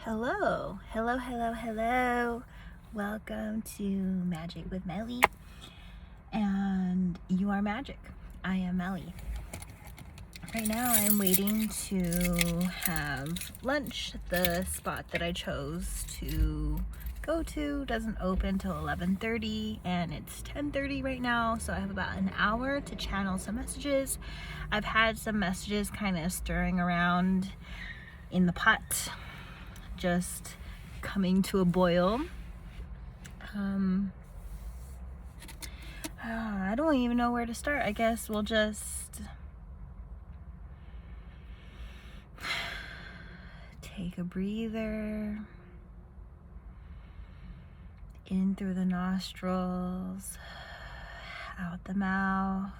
Hello. Welcome to Magic with Melly, and you are magic. I am Melly. Right now I'm waiting to have lunch. The spot that I chose to go to doesn't open till 11:30, and it's 10:30 right now, so I have about an hour to channel some messages. I've had some messages kind of stirring around in the pot, just coming to a boil. I don't even know where to start. I guess we'll just take a breather in through the nostrils, out the mouth.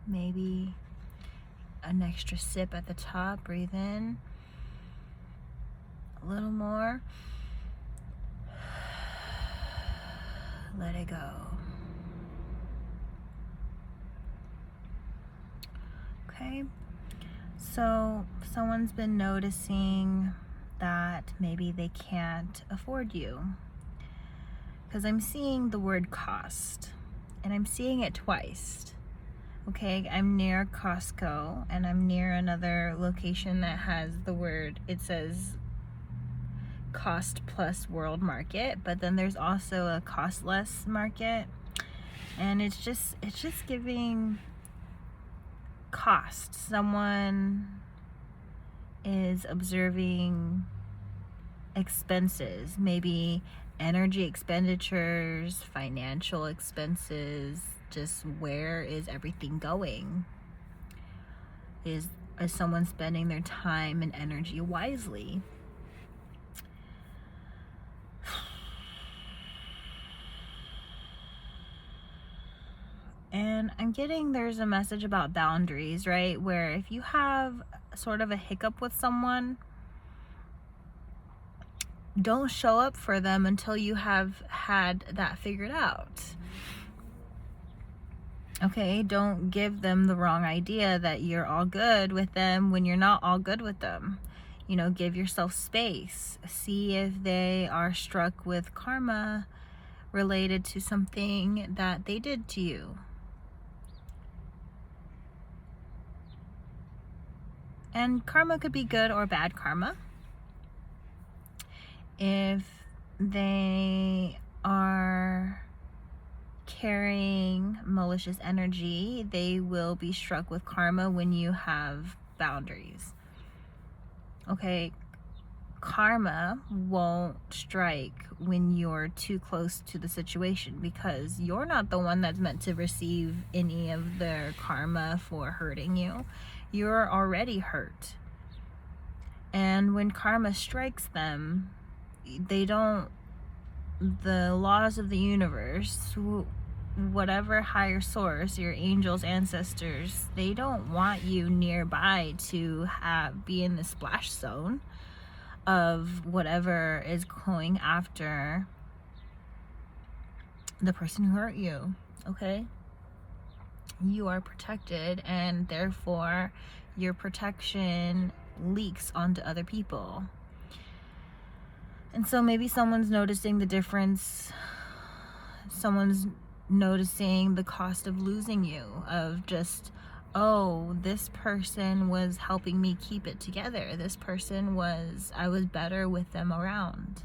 Maybe an extra sip at the top. Breathe in a little more. Let it go. Okay, so someone's been noticing that maybe they can't afford you, because I'm seeing the word cost, and I'm seeing it twice. Okay, I'm near Costco, and I'm near another location that has the word, it says cost plus world market, but then there's also a cost less market, and it's just giving cost. Someone is observing expenses, maybe energy expenditures, financial expenses. Just where is everything going? Is someone spending their time and energy wisely? And I'm getting there's a message about boundaries, right? Where if you have sort of a hiccup with someone, don't show up for them until you have had that figured out. Okay, don't give them the wrong idea that you're all good with them when you're not all good with them. You know, give yourself space. See if they are struck with karma related to something that they did to you. And karma could be good or bad karma. If they are carrying malicious energy, they will be struck with karma when you have boundaries. Okay, karma won't strike when you're too close to the situation, because you're not the one that's meant to receive any of their karma for hurting you. You're already hurt. And when karma strikes them, the laws of the universe, whatever higher source, your angels, ancestors, they don't want you nearby to be in the splash zone of whatever is going after the person who hurt you. Okay, you are protected, and therefore your protection leaks onto other people. And so maybe someone's noticing the difference. Someone's noticing the cost of losing you, of just, oh, this person was helping me keep it together. This person I was better with them around.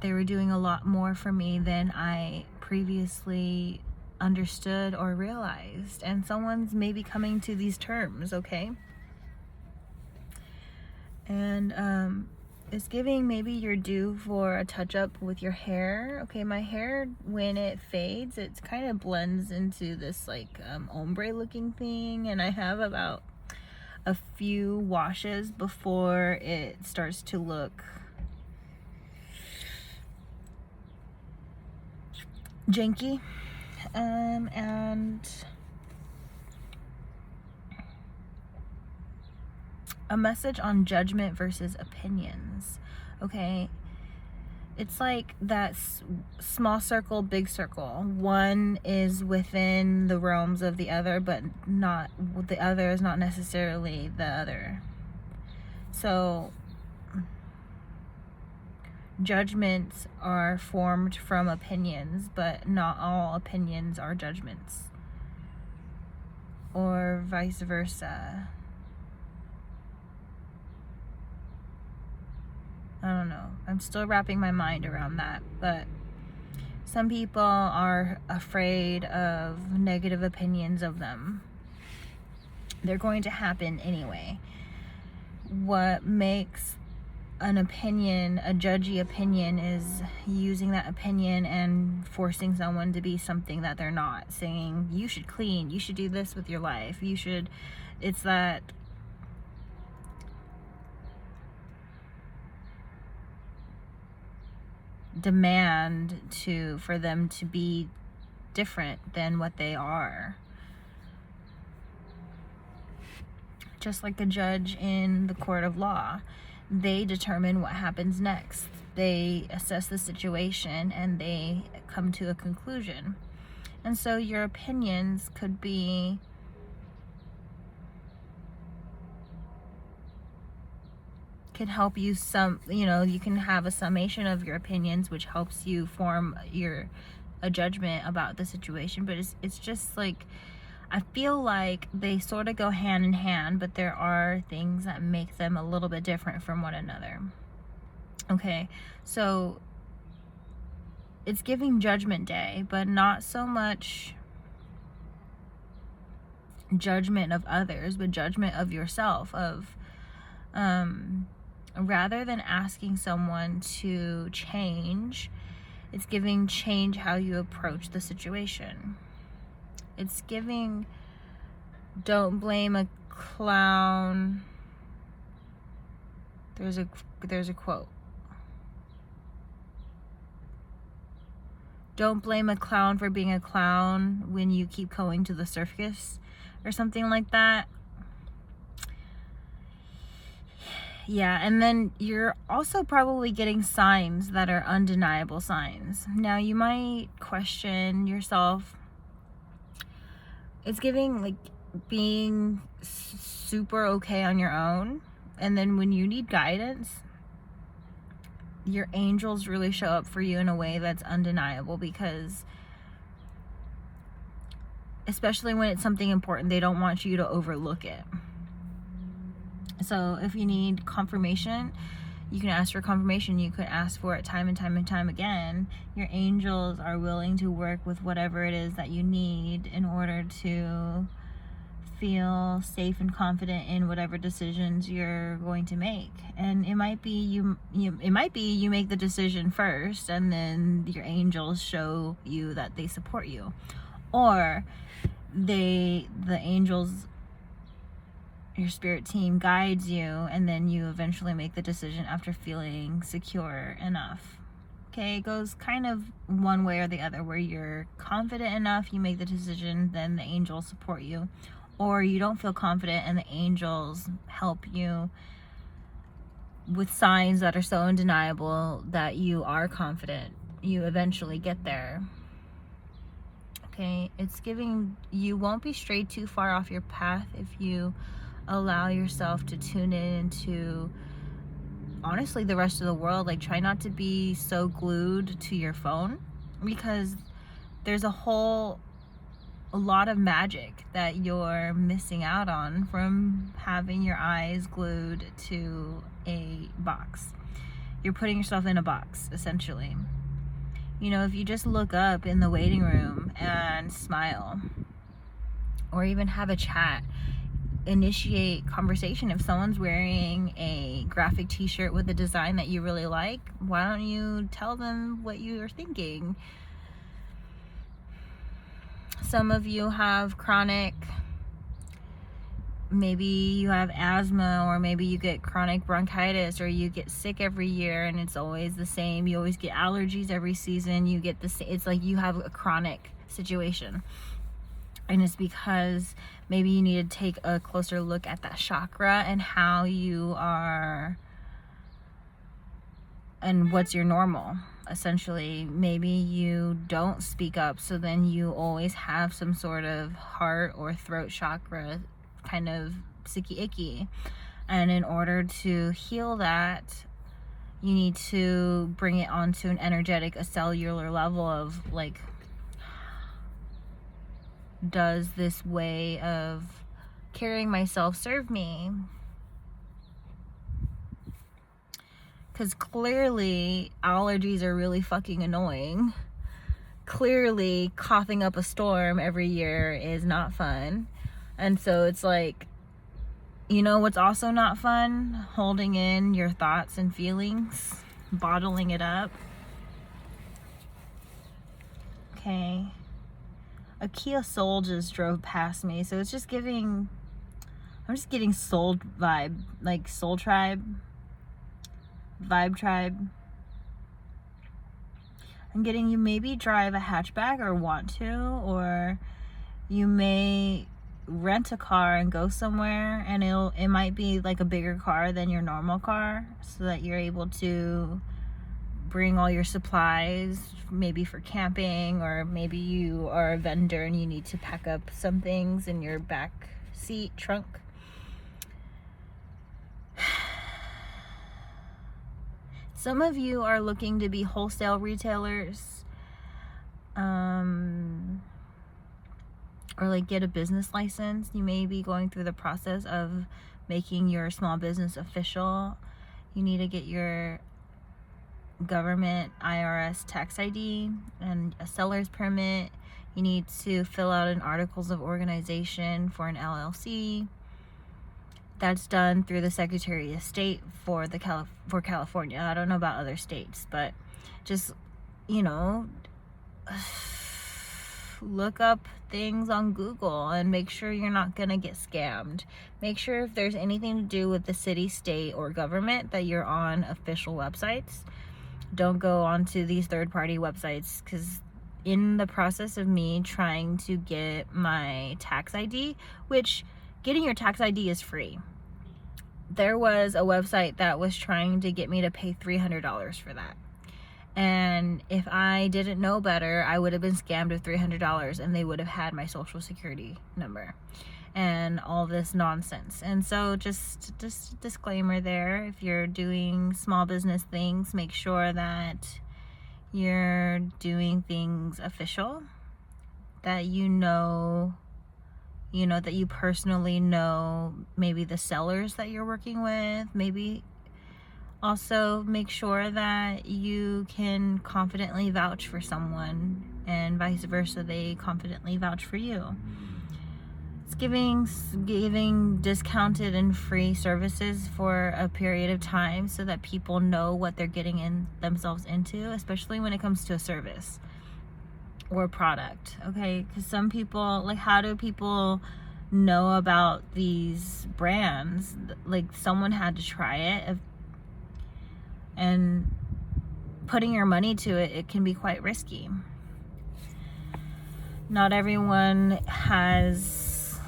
They were doing a lot more for me than I previously understood or realized. And someone's maybe coming to these terms, okay? And it's giving maybe you're due for a touch-up with your hair. Okay, my hair, when it fades, it kind of blends into this like ombre looking thing, and I have about a few washes before it starts to look janky. And a message on judgment versus opinions. Okay, it's like that small circle, big circle. One is within the realms of the other, but not, the other is not necessarily the other. So judgments are formed from opinions, but not all opinions are judgments, or vice versa. I don't know. I'm still wrapping my mind around that, but some people are afraid of negative opinions of them. They're going to happen anyway. What makes an opinion a judgy opinion is using that opinion and forcing someone to be something that they're not, saying you should clean, you should do this with your life, you should. It's that demand for them to be different than what they are. Just like a judge in the court of law, they determine what happens next. They assess the situation and they come to a conclusion. And so your opinions could help you you can have a summation of your opinions, which helps you form a judgment about the situation. But it's just like, I feel like they sort of go hand in hand, but there are things that make them a little bit different from one another. Okay, so it's giving Judgment Day, but not so much judgment of others, but judgment of yourself, rather than asking someone to change, it's giving change how you approach the situation. It's giving, don't blame a clown. There's a quote. Don't blame a clown for being a clown when you keep going to the circus, or something like that. Yeah, and then you're also probably getting signs that are undeniable signs. Now, you might question yourself. It's giving like being super okay on your own, and then when you need guidance, your angels really show up for you in a way that's undeniable, because especially when it's something important, they don't want you to overlook it. So if you need confirmation, you can ask for confirmation. You could ask for it time and time and time again. Your angels are willing to work with whatever it is that you need in order to feel safe and confident in whatever decisions you're going to make. And it might be you make the decision first, and then your angels show you that they support you, or the angels, your spirit team, guides you, and then you eventually make the decision after feeling secure enough. Okay, it goes kind of one way or the other, where you're confident enough, you make the decision, then the angels support you, or you don't feel confident and the angels help you with signs that are so undeniable that you are confident. You eventually get there. Okay, it's giving you won't be strayed too far off your path if you allow yourself to tune in to, honestly, the rest of the world. Like, try not to be so glued to your phone, because there's a lot of magic that you're missing out on from having your eyes glued to a box. You're putting yourself in a box, essentially. You know, if you just look up in the waiting room and smile, or even have a chat, initiate conversation. If someone's wearing a graphic t-shirt with a design that you really like, why don't you tell them what you're thinking? Some of you have maybe you have asthma, or maybe you get chronic bronchitis, or you get sick every year and it's always the same. You always get allergies every season. You get it's like you have a chronic situation. And it's because maybe you need to take a closer look at that chakra and how you are and what's your normal? Essentially, maybe you don't speak up, so then you always have some sort of heart or throat chakra kind of sicky icky. And in order to heal that, you need to bring it onto an energetic, a cellular level of like, does this way of carrying myself serve me? Because clearly allergies are really fucking annoying. Clearly coughing up a storm every year is not fun. And so it's like, you know what's also not fun? Holding in your thoughts and feelings, bottling it up. Okay. A Kia Soul just drove past me, so it's just giving, I'm just getting soul vibe, like soul tribe, vibe tribe. I'm getting you maybe drive a hatchback or want to, or you may rent a car and go somewhere, and it might be like a bigger car than your normal car, so that you're able to bring all your supplies, maybe for camping, or maybe you are a vendor and you need to pack up some things in your back seat trunk. Some of you are looking to be wholesale retailers, or like get a business license. You may be going through the process of making your small business official. You need to get your government IRS tax ID and a seller's permit. You need to fill out an articles of organization for an LLC. That's done through the Secretary of State for California. I don't know about other states, but just, you know, look up things on Google and make sure you're not gonna get scammed. Make sure if there's anything to do with the city, state, or government that you're on official websites. Don't go onto these third-party websites, because in the process of me trying to get my tax ID, which getting your tax ID is free, there was a website that was trying to get me to pay $300 for that. And if I didn't know better, I would have been scammed of $300, and they would have had my social security number and all this nonsense. And so just disclaimer there, if you're doing small business things, make sure that you're doing things official, that you know that you personally know maybe the sellers that you're working with. Maybe also make sure that you can confidently vouch for someone, and vice versa, they confidently vouch for you. It's giving discounted and free services for a period of time, so that people know what they're getting themselves into, especially when it comes to a service or a product. Okay, because some people, like, how do people know about these brands? Like, someone had to try it, and putting your money to it, it can be quite risky. Not everyone has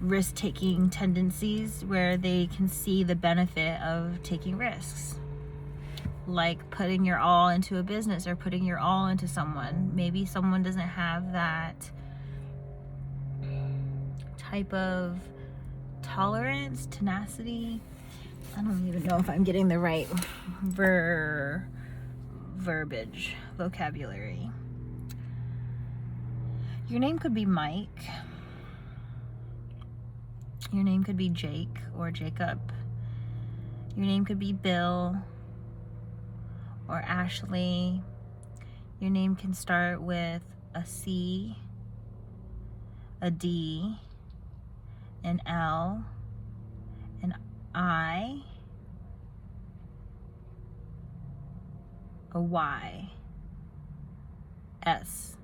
risk-taking tendencies where they can see the benefit of taking risks, like putting your all into a business or putting your all into someone. Maybe someone doesn't have that type of tolerance, tenacity. I don't even know if I'm getting the right vocabulary. Your name could be Mike. Your name could be Jake or Jacob. Your name could be Bill or Ashley. Your name can start with a C, a D, an L, an I, a Y, S,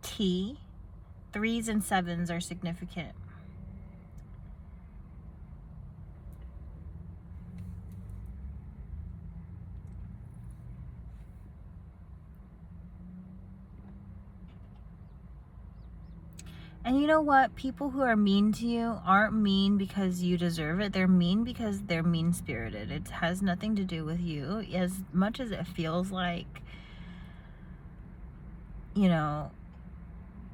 T. 3s and 7s are significant. And you know what? People who are mean to you aren't mean because you deserve it. They're mean because they're mean-spirited. It has nothing to do with you. As much as it feels like, you know,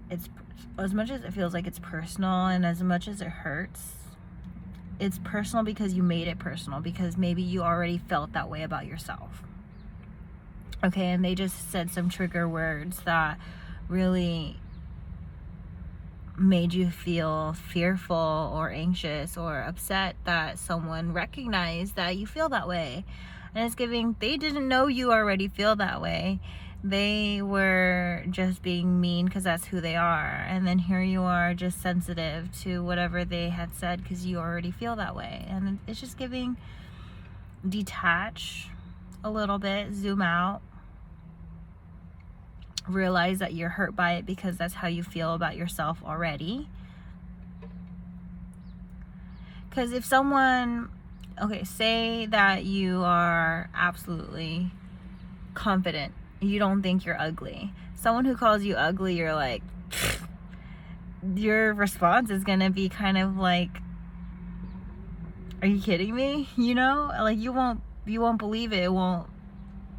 it's as much as it feels like it's personal, and as much as it hurts, it's personal because you made it personal, because maybe you already felt that way about yourself. Okay, and they just said some trigger words that really made you feel fearful or anxious or upset that someone recognized that you feel that way. And it's giving, they didn't know you already feel that way. They were just being mean because that's who they are. And then here you are just sensitive to whatever they had said because you already feel that way. And it's just giving, detach a little bit, zoom out, realize that you're hurt by it because that's how you feel about yourself already. Because if someone, okay, say that you are absolutely confident, you don't think you're ugly. Someone who calls you ugly, you're like, your response is gonna be kind of like, are you kidding me? You know, like you won't believe it. It won't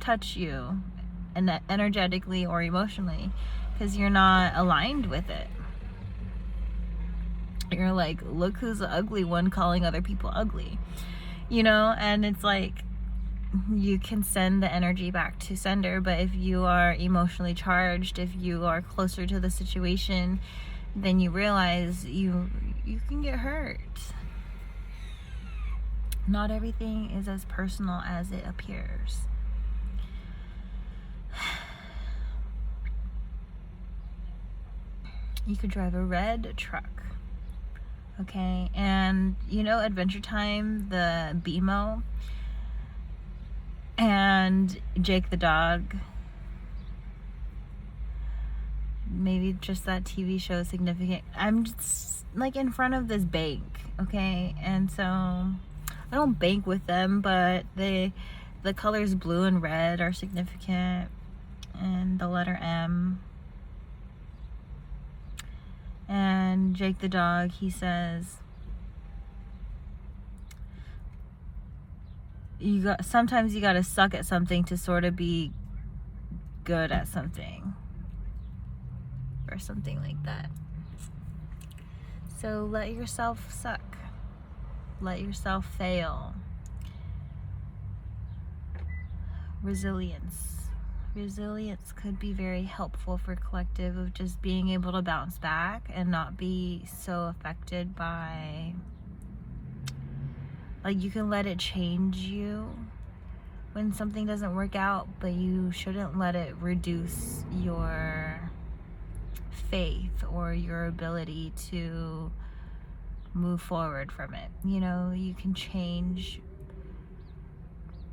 touch you, and energetically or emotionally, because you're not aligned with it. You're like, look who's the ugly one calling other people ugly, you know. And it's like, you can send the energy back to sender, but if you are emotionally charged, if you are closer to the situation, then you realize you can get hurt. Not everything is as personal as it appears. You could drive a red truck, okay? And you know Adventure Time, the BMO, and Jake the dog, maybe just that TV show is significant. I'm just like in front of this bank, okay? And so I don't bank with them, but the colors blue and red are significant, and the letter M. And Jake the dog, he says, sometimes you gotta suck at something to sort of be good at something, or something like that. So let yourself suck, let yourself fail. Resilience could be very helpful for collective, of just being able to bounce back and not be so affected by, like, you can let it change you when something doesn't work out, but you shouldn't let it reduce your faith or your ability to move forward from it. You know, you can change,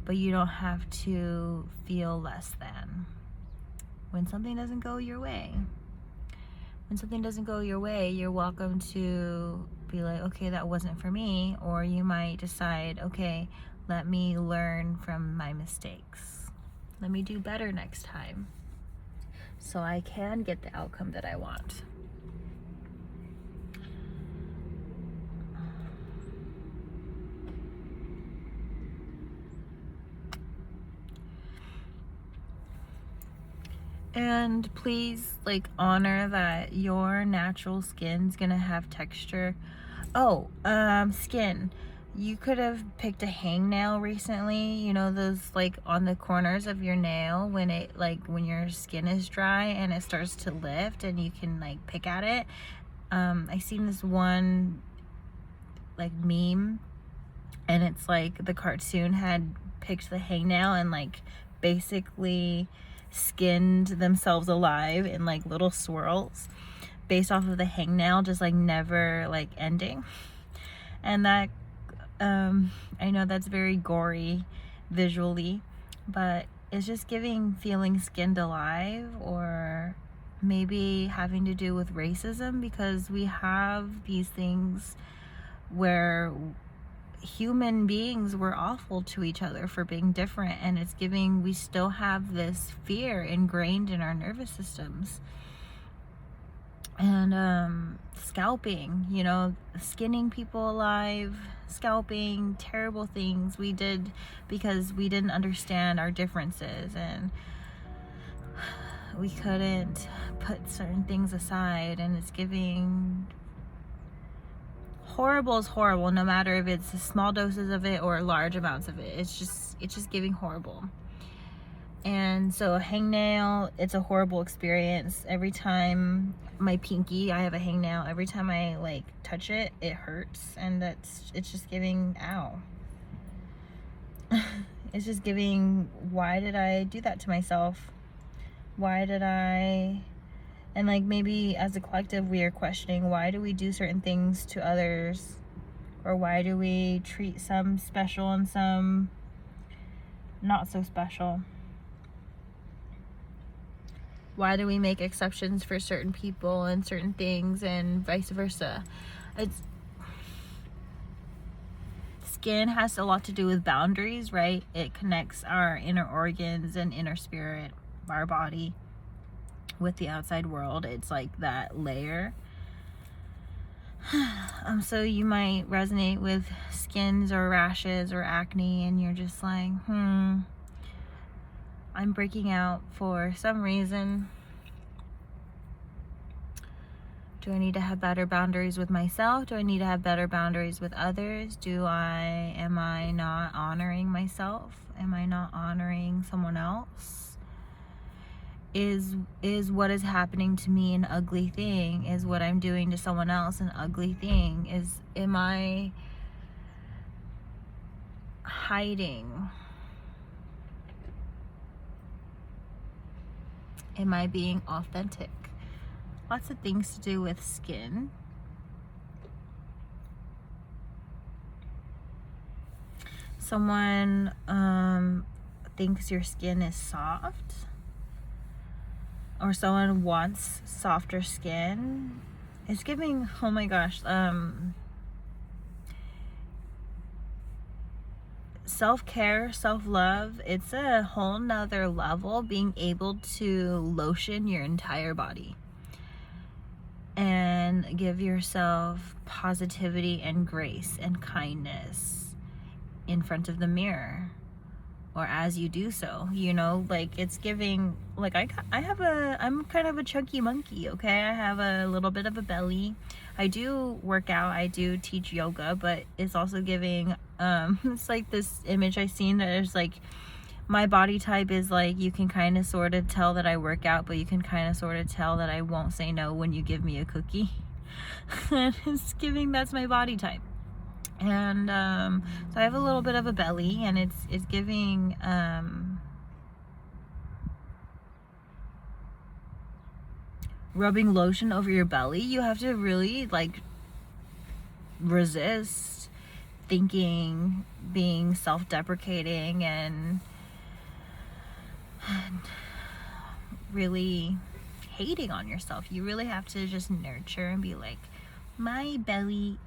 but you don't have to feel less than when something doesn't go your way. When something doesn't go your way, you're welcome to be like, okay, that wasn't for me. Or you might decide, okay, let me learn from my mistakes. Let me do better next time so I can get the outcome that I want. And please, like, honor that your natural skin's gonna have texture. Oh, skin. You could have picked a hangnail recently, you know, those like on the corners of your nail, when it, like, when your skin is dry and it starts to lift and you can like pick at it. I seen this one like meme, and it's like the cartoon had picked the hangnail and like basically skinned themselves alive in like little swirls based off of the hangnail, just like never like ending. And that I know that's very gory visually, but it's just feeling skinned alive, or maybe having to do with racism, because we have these things where human beings were awful to each other for being different, and it's we still have this fear ingrained in our nervous systems and scalping, you know, skinning people alive, scalping, terrible things we did because we didn't understand our differences, and we couldn't put certain things aside. And it's giving horrible is horrible, no matter if it's small doses of it or large amounts of it. It's just giving horrible. And so a hangnail, it's a horrible experience. Every time my pinky, I have a hangnail, every time I like touch it, it hurts, and it's just giving ow. It's just giving, why did I do that to myself? Why did I? And like, maybe as a collective we are questioning, why do we do certain things to others, or why do we treat some special and some not so special? Why do we make exceptions for certain people and certain things, and vice versa? Skin has a lot to do with boundaries, right? It connects our inner organs and inner spirit, our body, with the outside world. It's like that layer. So you might resonate with skins or rashes or acne, and you're just like, I'm breaking out for some reason. Do I need to have better boundaries with myself? Do I need to have better boundaries with others? Am I not honoring myself? Am I not honoring someone else? Is what is happening to me an ugly thing? Is what I'm doing to someone else an ugly thing? Am I hiding? Am I being authentic? Lots of things to do with skin. Someone thinks your skin is soft, or someone wants softer skin. It's giving, oh my gosh, self-care, self-love. It's a whole nother level, being able to lotion your entire body and give yourself positivity and grace and kindness in front of the mirror, or as you do so, you know, like it's giving, like I'm kind of a chunky monkey, okay? I have a little bit of a belly. I do work out, I do teach yoga, but it's also giving, it's like this image I seen that is like, my body type is like, you can kind of sort of tell that I work out, but you can kind of sort of tell that I won't say no when you give me a cookie. And it's giving, that's my body type. And so I have a little bit of a belly, and it's giving rubbing lotion over your belly. You have to really like resist thinking, being self-deprecating, and really hating on yourself. You really have to just nurture and be like, my belly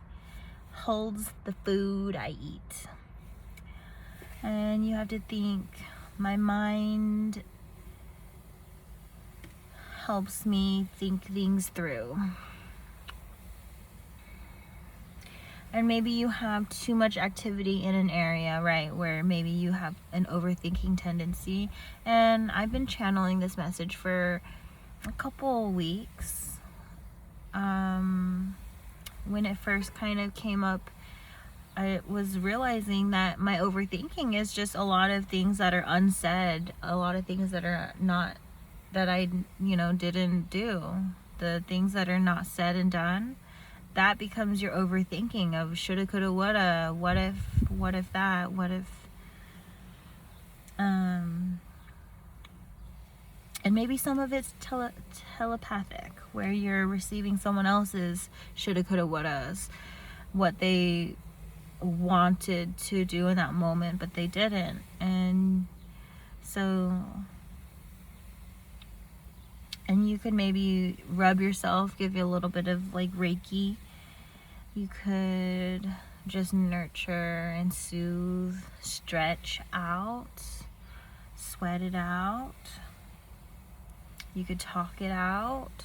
holds the food I eat. And you have to think, my mind helps me think things through. And maybe you have too much activity in an area, right, where maybe you have an overthinking tendency. And I've been channeling this message for a couple weeks. When it first kind of came up, I was realizing that my overthinking is just a lot of things that are unsaid, a lot of things that are not, that I, didn't do. The things that are not said and done, that becomes your overthinking of shoulda, coulda, woulda, what if that, what if, and maybe some of it's telepathic, where you're receiving someone else's shoulda, coulda, wouldas, what they wanted to do in that moment, but they didn't. And so, and you could maybe rub yourself, give you a little bit of like Reiki. You could just nurture and soothe, stretch out, sweat it out. You could talk it out.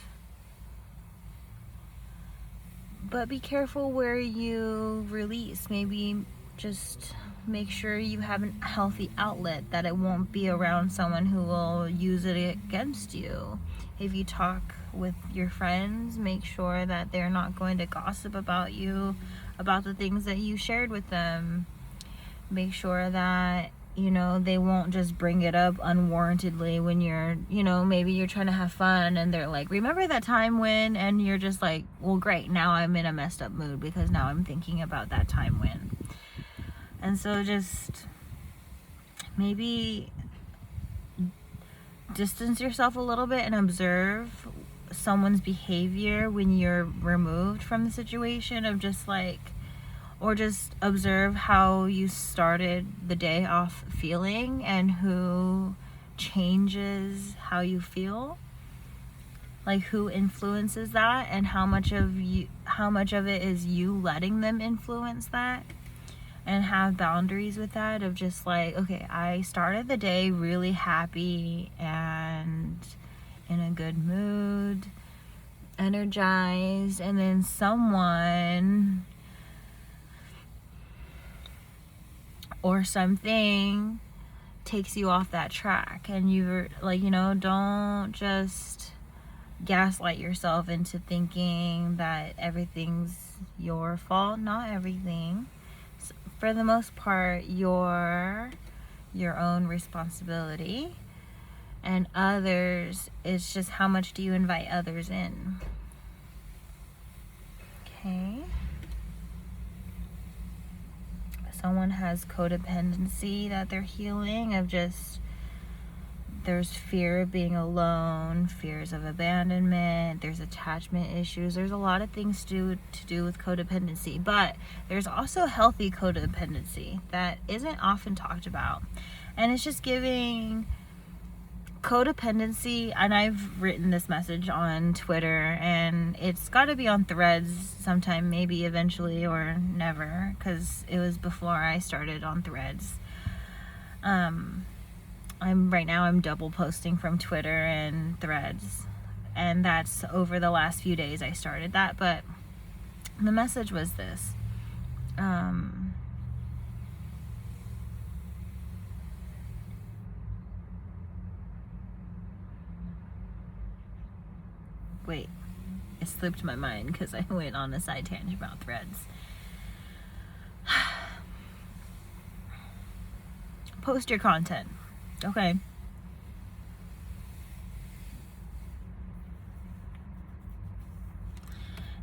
But be careful where you release. Maybe just make sure you have a healthy outlet, that it won't be around someone who will use it against you. If you talk with your friends, make sure that they're not going to gossip about you, about the things that you shared with them. Make sure that, you know, they won't just bring it up unwarrantedly when you're, you know, maybe you're trying to have fun and they're like, remember that time when, and you're just like, well, great, now I'm in a messed up mood because now I'm thinking about that time when. And so just maybe distance yourself a little bit and observe someone's behavior when you're removed from the situation, of just like, or just observe how you started the day off feeling and who changes how you feel, like who influences that, and how much of it is you letting them influence that. And have boundaries with that, of just like, okay, I started the day really happy and in a good mood, energized, and then someone or something takes you off that track, and you're like, you know, don't just gaslight yourself into thinking that everything's your fault. Not everything. For the most part, your own responsibility, and others, it's just how much do you invite others in. Okay. Someone has codependency that they're healing, of just, there's fear of being alone, fears of abandonment, there's attachment issues. There's a lot of things to do with codependency, but there's also healthy codependency that isn't often talked about. And it's just giving codependency, and I've written this message on Twitter, and it's got to be on Threads sometime, maybe eventually, or never, because it was before I started on Threads. I'm double posting from Twitter and Threads, and that's over the last few days I started that. But the message was this: wait, it slipped my mind because I went on a side tangent about Threads. Post your content, okay?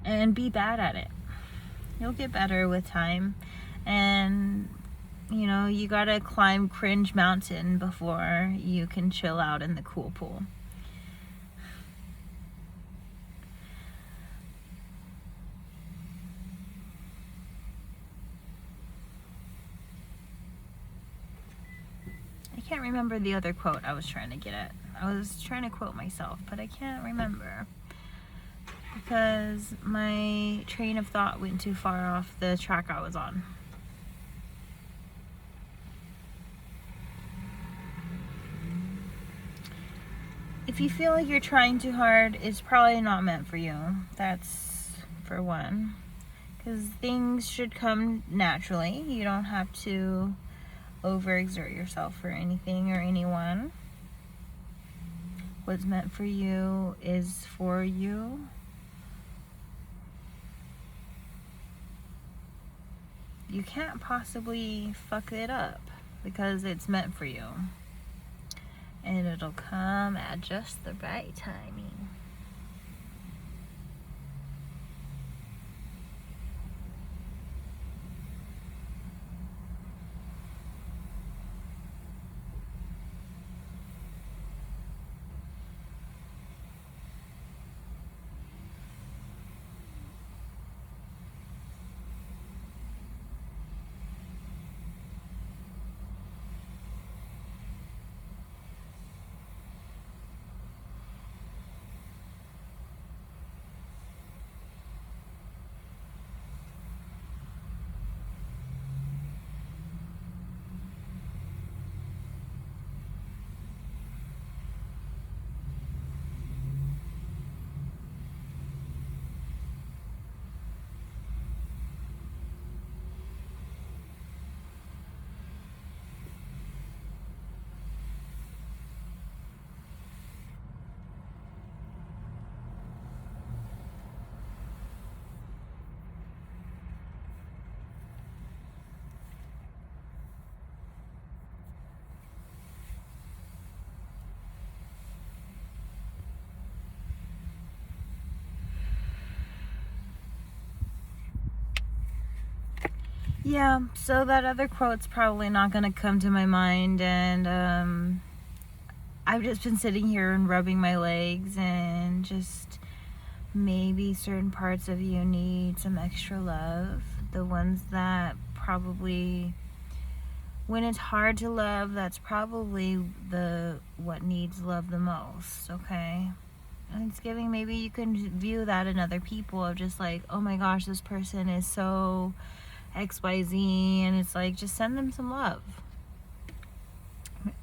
And be bad at it. You'll get better with time. And, you know, you gotta climb Cringe Mountain before you can chill out in the cool pool. I can't remember the other quote I was trying to get at. I was trying to quote myself, but I can't remember, because my train of thought went too far off the track I was on. If you feel like you're trying too hard, it's probably not meant for you. That's for one. Because things should come naturally. You don't have to overexert yourself for anything or anyone. What's meant for you is for you. You can't possibly fuck it up because it's meant for you. And it'll come at just the right timing. Yeah, so that other quote's probably not going to come to my mind, and I've just been sitting here and rubbing my legs, and just maybe certain parts of you need some extra love. The ones that probably, when it's hard to love, that's probably what needs love the most, okay? And it's giving, maybe you can view that in other people of just like, oh my gosh, this person is so XYZ, and it's like, just send them some love.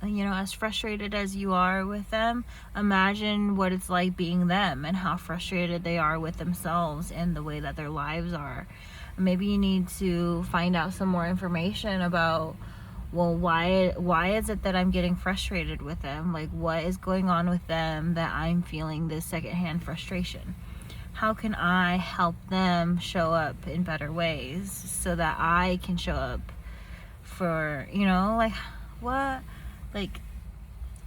You know, as frustrated as you are with them, imagine what it's like being them and how frustrated they are with themselves and the way that their lives are. Maybe you need to find out some more information about, well, why is it that I'm getting frustrated with them? Like, what is going on with them that I'm feeling this secondhand frustration? How can I help them show up in better ways so that I can show up for, you know, like, what? Like,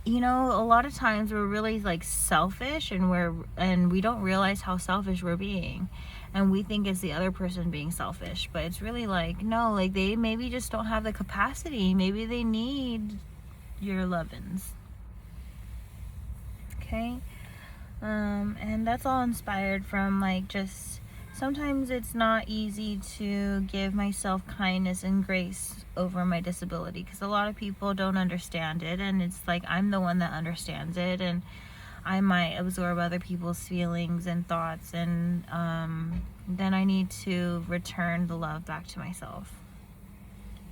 you know, a lot of times we're really like selfish, and we don't realize how selfish we're being, and we think it's the other person being selfish, but it's really like, no, like they maybe just don't have the capacity. Maybe they need your lovin's. Okay. And that's all inspired from like, just sometimes it's not easy to give myself kindness and grace over my disability, because a lot of people don't understand it, and it's like I'm the one that understands it, and I might absorb other people's feelings and thoughts, and then I need to return the love back to myself.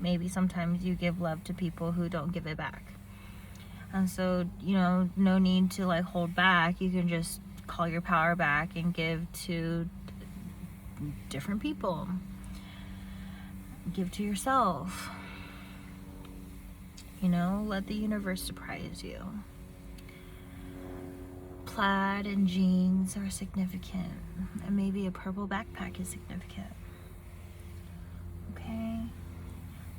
Maybe sometimes you give love to people who don't give it back. And so, you know, no need to like hold back. You can just call your power back and give to different people. Give to yourself. You know, let the universe surprise you. Plaid and jeans are significant, and maybe a purple backpack is significant. Okay?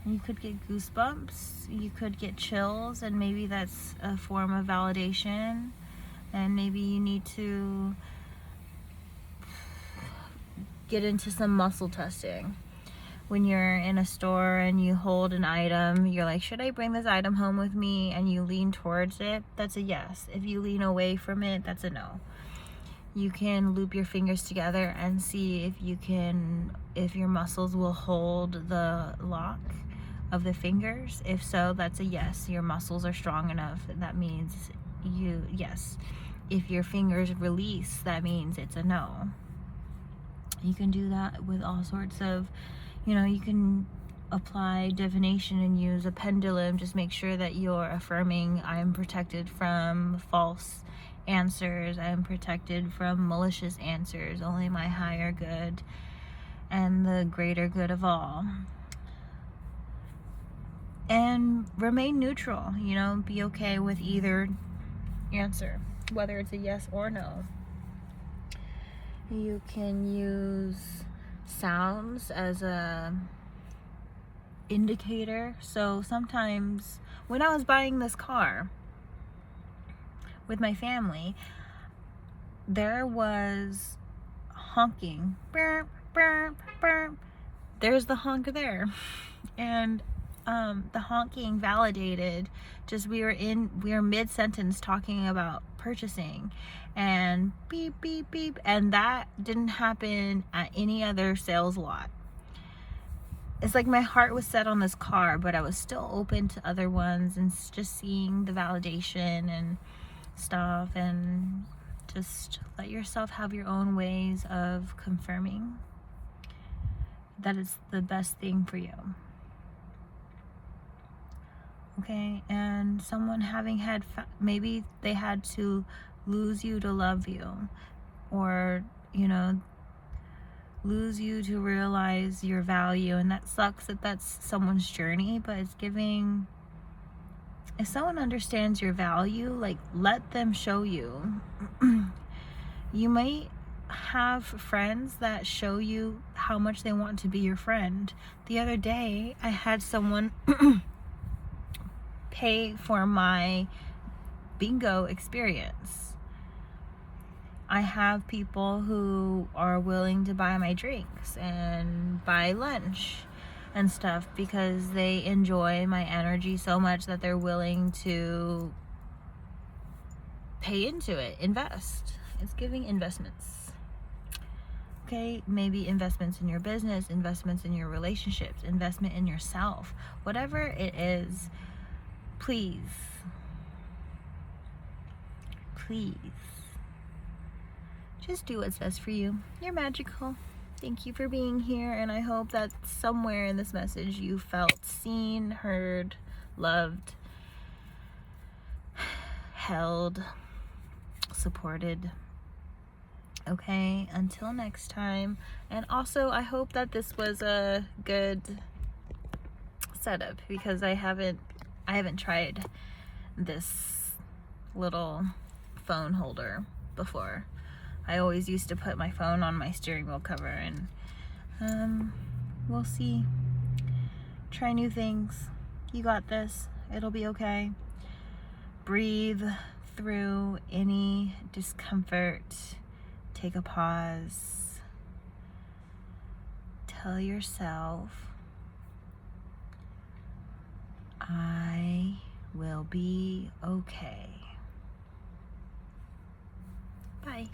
You could get goosebumps, you could get chills, and maybe that's a form of validation, and maybe you need to get into some muscle testing. When you're in a store and you hold an item, you're like, should I bring this item home with me? And you lean towards it, that's a yes. If you lean away from it, that's a no. You can loop your fingers together and see if your muscles will hold the lock of the fingers. If so, that's a yes. Your muscles are strong enough. That means yes. If your fingers release, that means it's a no. You can do that with all sorts of, you know, you can apply divination and use a pendulum. Just make sure that you're affirming, I am protected from false answers. I am protected from malicious answers. Only my higher good and the greater good of all. And remain neutral, you know, be okay with either answer, whether it's a yes or no. You can use sounds as a indicator. So sometimes when I was buying this car with my family, there was honking. Burp, burp, burp. There's the honk there. And the honking validated, just we were mid-sentence talking about purchasing, and beep, beep, beep, and that didn't happen at any other sales lot. It's like my heart was set on this car, but I was still open to other ones and just seeing the validation and stuff, and just let yourself have your own ways of confirming that it's the best thing for you. Okay, and someone having had, maybe they had to lose you to love you, or, you know, lose you to realize your value, and that sucks that that's someone's journey, but it's giving, if someone understands your value, like, let them show you. You might have friends that show you how much they want to be your friend. The other day, I had someone pay for my bingo experience. I have people who are willing to buy my drinks and buy lunch and stuff because they enjoy my energy so much that they're willing to pay into it, invest. It's giving investments. Okay, maybe investments in your business, investments in your relationships, investment in yourself, whatever it is. Please just do what's best for you. You're magical. Thank you for being here, and I hope that somewhere in this message you felt seen, heard, loved, held, supported. Okay, until next time. And also, I hope that this was a good setup because I haven't tried this little phone holder before. I always used to put my phone on my steering wheel cover, and we'll see. Try new things. You got this. It'll be okay. Breathe through any discomfort. Take a pause. Tell yourself, I will be okay. Bye.